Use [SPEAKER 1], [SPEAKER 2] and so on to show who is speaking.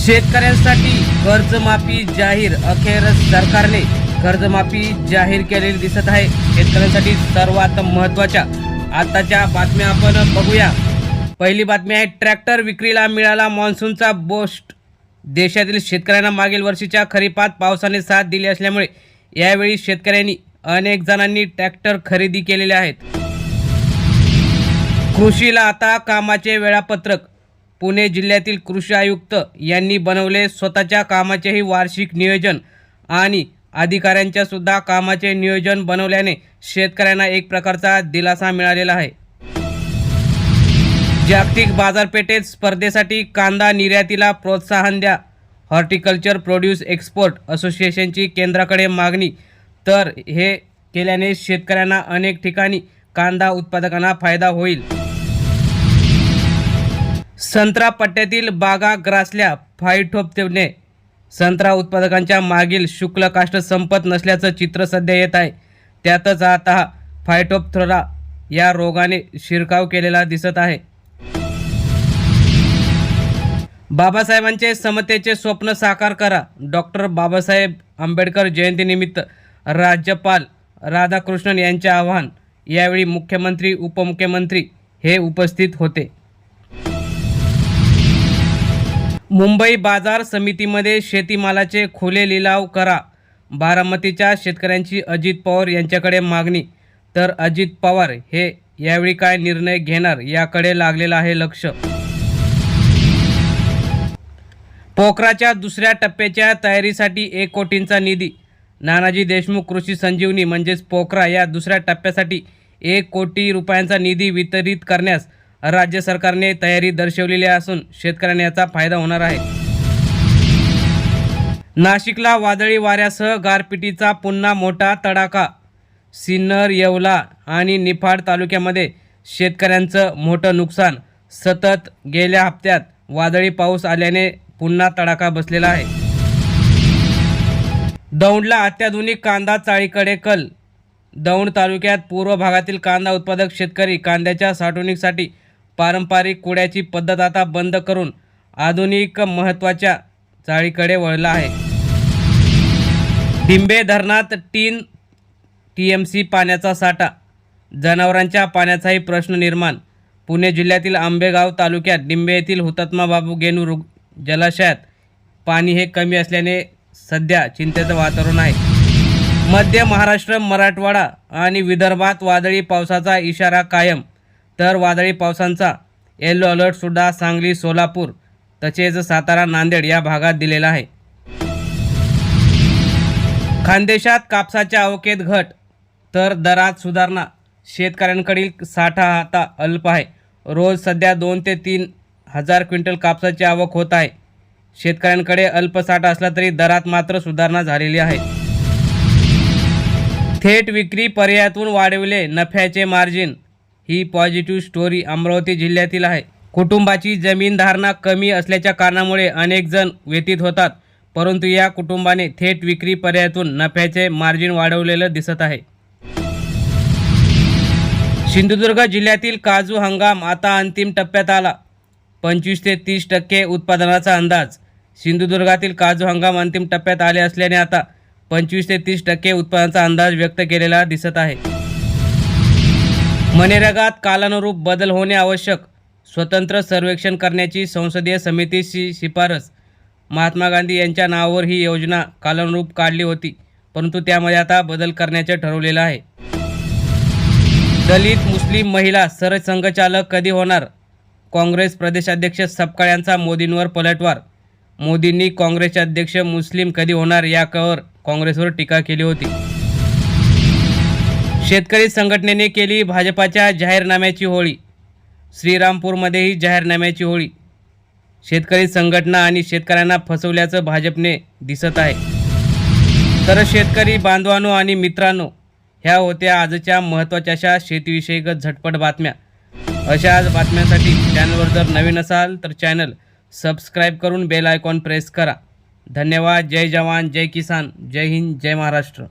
[SPEAKER 1] शेतकऱ्यांसाठी कर्जमाफी जाहीर. अखेर सरकारने कर्जमाफी जाहीर केलेली दिसत आहे. शेतकऱ्यांसाठी सर्वात महत्त्वाच्या आताच्या बातम्या आपण बघूया. पहिली बातमी आहे, ट्रॅक्टर विक्रीला मिळाला मान्सूनचा बूस्ट. देशातील शेतकऱ्यांना मागील वर्षीच्या खरीपात पावसाने साथ दिली असल्यामुळे यावेळी शेतकऱ्यांनी अनेक जणांनी ट्रॅक्टर खरेदी केलेले आहेत. कृषीला आता कामाचे वेळापत्रक. पुणे जिल्ह्यातील कृषी आयुक्त यांनी बनवले स्वतःच्या कामाचेही वार्षिक नियोजन आणि अधिकाऱ्यांच्या सुद्धा कामाचे नियोजन बनवल्याने शेतकऱ्यांना एक प्रकारचा दिलासा मिळालेला आहे. जागतिक बाजारपेठेत स्पर्धेसाठी कांदा निर्यातीला प्रोत्साहन द्या. हॉर्टिकल्चर प्रोड्यूस एक्सपोर्ट असोसिएशनची केंद्राकडे मागणी. तर हे केल्याने शेतकऱ्यांना अनेक ठिकाणी कांदा उत्पादकांना फायदा होईल. संत्रा पट्ट्यातील बागा ग्रासल्या. फायटोप्थेराने. संत्रा उत्पादकांच्या मागील शुल्क काष्ट संपत नसल्याचं चित्र सध्या येत आहे. त्यातच आता फायटोप्थेरा या रोगाने शिरकाव केलेला दिसत आहे. बाबासाहेबांचे समतेचे स्वप्न साकार करा. डॉक्टर बाबासाहेब आंबेडकर जयंतीनिमित्त राज्यपाल राधाकृष्णन यांचे आवाहन. यावेळी मुख्यमंत्री उपमुख्यमंत्री हे उपस्थित होते. मुंबई बाजार समितीमध्ये शेतीमालाचे खुले लिलाव करा. बारामतीच्या शेतकऱ्यांची अजित पवार यांच्याकडे मागणी. तर अजित पवार हे यावेळी काय निर्णय घेणार याकडे लागलेलं आहे लक्ष. पोखराच्या दुसऱ्या टप्प्याच्या तयारीसाठी 1 कोटींचा निधी. नानाजी देशमुख कृषी संजीवनी म्हणजेच पोखरा या दुसऱ्या टप्प्यासाठी 1 कोटी रुपयांचा निधी वितरित करण्यास राज्य सरकारने तयारी दर्शवलेली असून शेतकऱ्यांना याचा फायदा होणार आहे. नाशिकला वादळी वाऱ्यासह गारपिटीचा पुन्हा मोठा तडाखा. सिन्नर, येवला आणि निफाड तालुक्यामध्ये शेतकऱ्यांचं मोठं नुकसान. सतत गेल्या हप्त्यात वादळी पाऊस आल्याने पुन्हा तडाखा बसलेला आहे. दौंडला अत्याधुनिक कांदा चाळीकडे कल. दौंड तालुक्यात पूर्व भागातील कांदा उत्पादक शेतकरी कांद्याच्या साठवणुकीसाठी पारंपरिक कुड्याची पद्धत आता बंद करून आधुनिक महत्त्वाच्या चाळीकडे वळला आहे. डिंबे धरणात 3 TMC पाण्याचा साठा. जनावरांच्या पाण्याचाही प्रश्न निर्माण. पुणे जिल्ह्यातील आंबेगाव तालुक्यात डिंबे येथील हुतात्मा बाबू गेनू जलाशयात पाणी हे कमी असल्याने सध्या चिंतेचं वातावरण आहे. मध्य महाराष्ट्र, मराठवाडा आणि विदर्भात वादळी पावसाचा इशारा कायम. तर वादळी पावसांचा येलो अलर्ट सुद्धा सांगली, सोलापूर तसेच सातारा, नांदेड या भागात दिलेला आहे. खानदेशात कापसाच्या आवकेत घट तर दरात सुधारणा. शेतकऱ्यांकडील साठा आता अल्प आहे. रोज सध्या 2 ते 3 हजार क्विंटल कापसाची आवक होत आहे. शेतकऱ्यांकडे अल्प साठा असला तरी दरात मात्र सुधारणा झालेली आहे. थेट विक्री पर्यायातून वाढविले नफ्याचे मार्जिन. ही पॉझिटिव्ह स्टोरी अमरावती जिल्ह्यातील आहे. कुटुंबाची जमीन धारणा कमी असल्याच्या कारणामुळे अनेक जण व्यतीत होतात, परंतु या कुटुंबाने थेट विक्री पर्यायातून नफ्याचे मार्जिन वाढवलेलं दिसत आहे. सिंधुदुर्ग जिल्ह्यातील काजू हंगाम आता अंतिम टप्प्यात आला. 25 ते 30% उत्पादनाचा अंदाज. सिंधुदुर्गातील काजू हंगाम अंतिम टप्प्यात आले असल्याने आता 25 ते 30% उत्पादनाचा अंदाज व्यक्त केलेला दिसत आहे. मनरेगात कालानुरूप बदल होणे आवश्यक. स्वतंत्र सर्वेक्षण करण्याची संसदीय समितीची शिफारस. महात्मा गांधी यांच्या नावावर ही योजना कालानुरूप काढली होती, परंतु त्यामध्ये आता बदल करण्याचे ठरवलेलं आहे. दलित मुस्लिम महिला सरसंघचालक कधी होणार? काँग्रेस प्रदेशाध्यक्ष सपकाळ यांचा मोदींवर पलटवार. मोदींनी काँग्रेसचे अध्यक्ष मुस्लिम कधी होणार यावर काँग्रेसवर टीका केली होती. शेतकरी संघटनेने केली भाजपाच्या जाहीरनाम्याची होळी. श्रीरामपूरमध्येही जाहीरनाम्याची होळी. शेतकरी संघटना आणि शेतकऱ्यांना फसवल्याचं भाजपने दिसत आहे. तर शेतकरी बांधवांनो आणि मित्रांनो, ह्या होत्या आजच्या महत्त्वाच्या अशा शेतीविषयक झटपट बातम्या. अशाच बातम्यांसाठी चॅनलवर जर नवीन असाल तर चॅनल सबस्क्राईब करून बेल आयकॉन प्रेस करा. धन्यवाद. जय जवान, जय किसान, जय हिंद, जय महाराष्ट्र.